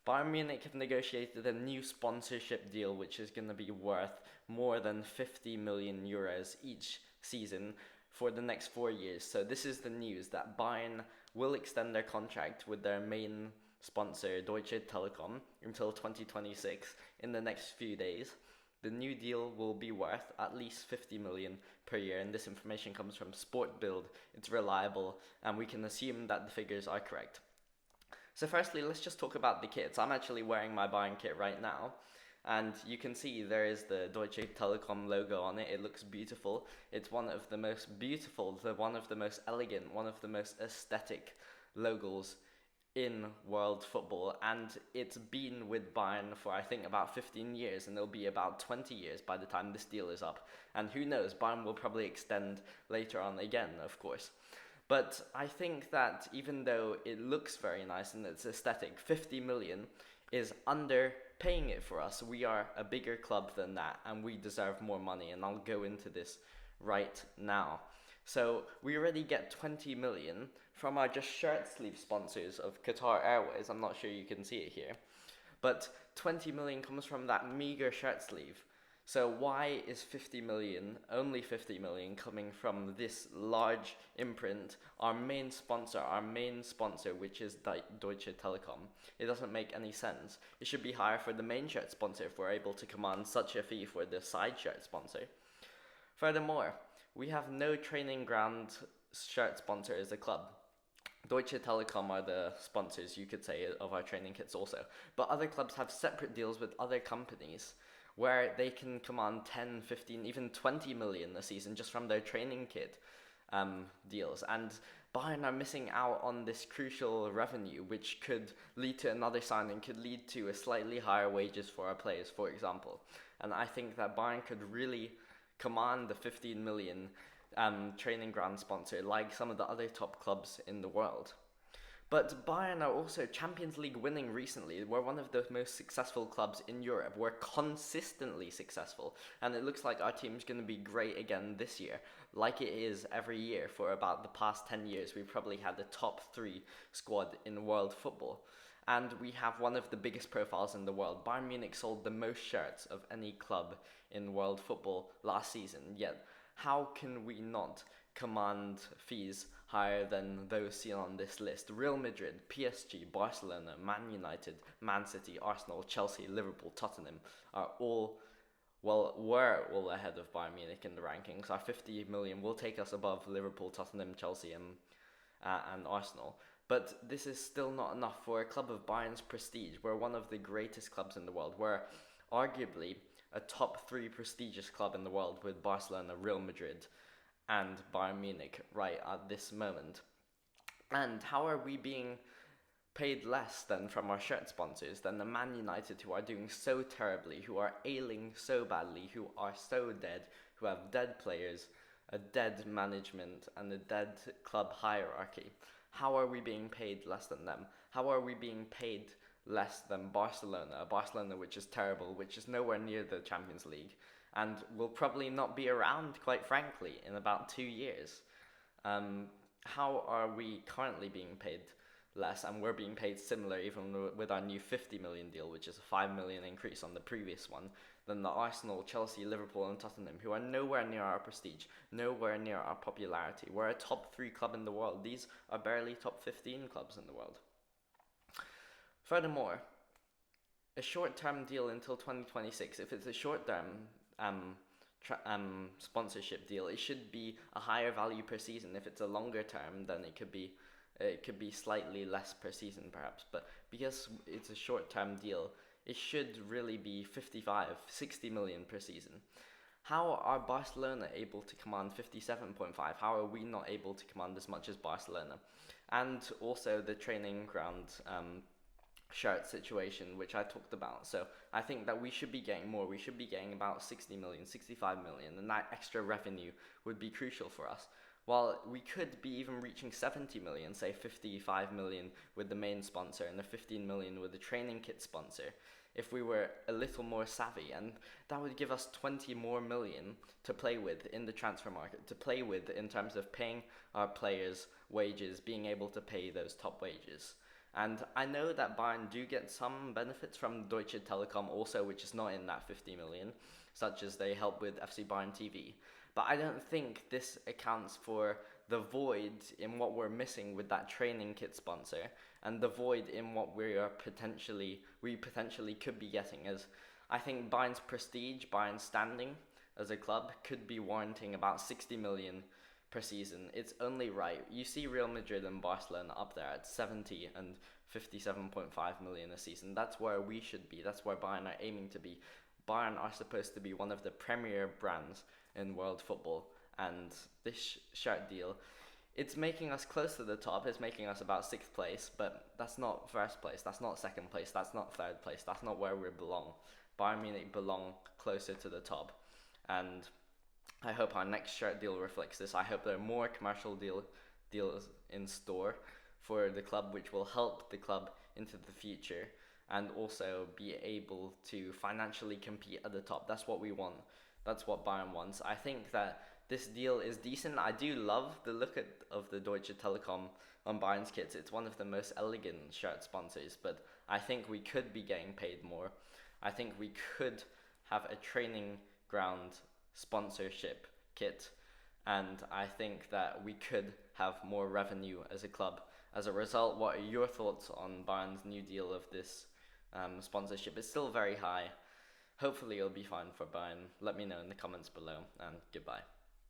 Bayern Munich have negotiated a new sponsorship deal which is going to be worth more than 50 million euros each season for the next 4 years. So this is the news that Bayern will extend their contract with their main sponsor Deutsche Telekom until 2026 in the next few days. The new deal will be worth at least 50 million per year, and this information comes from Sport Bild. It's reliable, and we can assume that the figures are correct. So firstly, let's just talk about the kits. I'm actually wearing my Bayern kit right now, and you can see there is the Deutsche Telekom logo on it. It looks beautiful. It's one of the most beautiful, one of the most elegant, one of the most aesthetic logos in world football, and it's been with Bayern for I think about 15 years, and it'll be about 20 years by the time this deal is up. And who knows, Bayern will probably extend later on again, of course. But I think that even though it looks very nice and it's aesthetic, 50 million is underpaying it for us. We are a bigger club than that, and we deserve more money, and I'll go into this right now. So we already get 20 million from our just shirt sleeve sponsors of Qatar Airways. I'm not sure you can see it here, but 20 million comes from that meager shirt sleeve. So why is 50 million, only 50 million, coming from this large imprint, our main sponsor, which is Deutsche Telekom? It doesn't make any sense. It should be higher for the main shirt sponsor if we're able to command such a fee for the side shirt sponsor. Furthermore, we have no training ground shirt sponsor as a club. Deutsche Telekom are the sponsors, you could say, of our training kits also. But other clubs have separate deals with other companies where they can command 10, 15, even 20 million a season just from their training kit deals. And Bayern are missing out on this crucial revenue, which could lead to another signing, could lead to a slightly higher wages for our players, for example. And I think that Bayern could really command the 15 million training ground sponsor like some of the other top clubs in the world. But Bayern are also Champions League winning recently. We're one of the most successful clubs in Europe. We're consistently successful. And it looks like our team's going to be great again this year, like it is every year for about the past 10 years. We've probably had the top 3 squad in world football. And we have one of the biggest profiles in the world. Bayern Munich sold the most shirts of any club in world football last season. Yet, how can we not command fees higher than those seen on this list? Real Madrid, PSG, Barcelona, Man United, Man City, Arsenal, Chelsea, Liverpool, Tottenham are all, were all ahead of Bayern Munich in the rankings. Our 50 million will take us above Liverpool, Tottenham, Chelsea and Arsenal. But this is still not enough for a club of Bayern's prestige. We're one of the greatest clubs in the world. We're arguably a top 3 prestigious club in the world with Barcelona, Real Madrid, and Bayern Munich right at this moment. And how are we being paid less than from our shirt sponsors than the Man United, who are doing so terribly, who are ailing so badly, who are so dead, who have dead players, a dead management, and a dead club hierarchy? How are we being paid less than them? How are we being paid less than Barcelona? Barcelona, which is terrible, which is nowhere near the Champions League, and will probably not be around, quite frankly, in about 2 years. How are we currently being paid less, and we're being paid similar even with our new 50 million deal, which is a 5 million increase on the previous one, than the Arsenal, Chelsea, Liverpool and Tottenham, who are nowhere near our prestige, nowhere near our popularity. We're a top 3 club in the world. These are barely top 15 clubs in the world. Furthermore, a short-term deal until 2026, if it's a short-term sponsorship deal, it should be a higher value per season. If it's a longer term, then it could be slightly less per season perhaps. But because it's a short-term deal, it should really be 55, 60 million per season. How are Barcelona able to command 57.5? How are we not able to command as much as Barcelona? And also the training ground shirt situation, which I talked about. So I think that we should be getting more. We should be getting about 60 million, 65 million, and that extra revenue would be crucial for us. While we could be even reaching 70 million, say 55 million with the main sponsor and the 15 million with the training kit sponsor, if we were a little more savvy, and that would give us 20 more million to play with in the transfer market, to play with in terms of paying our players wages, being able to pay those top wages. And I know that Bayern do get some benefits from Deutsche Telekom also, which is not in that 50 million, such as they help with FC Bayern TV. But I don't think this accounts for the void in what we're missing with that training kit sponsor, and the void in what we potentially could be getting, as I think Bayern's prestige, Bayern's standing as a club could be warranting about 60 million per season. It's only right. You see Real Madrid and Barcelona up there at 70 and 57.5 million a season. That's where we should be. That's where Bayern are aiming to be. Bayern are supposed to be one of the premier brands in world football, and this shirt deal, it's making us close to the top. It's making us about 6th place, but that's not first place, that's not second place, that's not third place, that's not where we belong. Bayern Munich belong closer to the top, and I hope our next shirt deal reflects this. I hope there are more commercial deals in store for the club, which will help the club into the future and also be able to financially compete at the top. That's what we want. That's what Bayern wants. I think that this deal is decent. I do love the look of the Deutsche Telekom on Bayern's kits. It's one of the most elegant shirt sponsors, but I think we could be getting paid more. I think we could have a training ground sponsorship kit, and I think that we could have more revenue as a club. As a result, what are your thoughts on Bayern's new deal of this sponsorship? It's still very high. Hopefully it'll be fine for Bayern. Let me know in the comments below, and goodbye.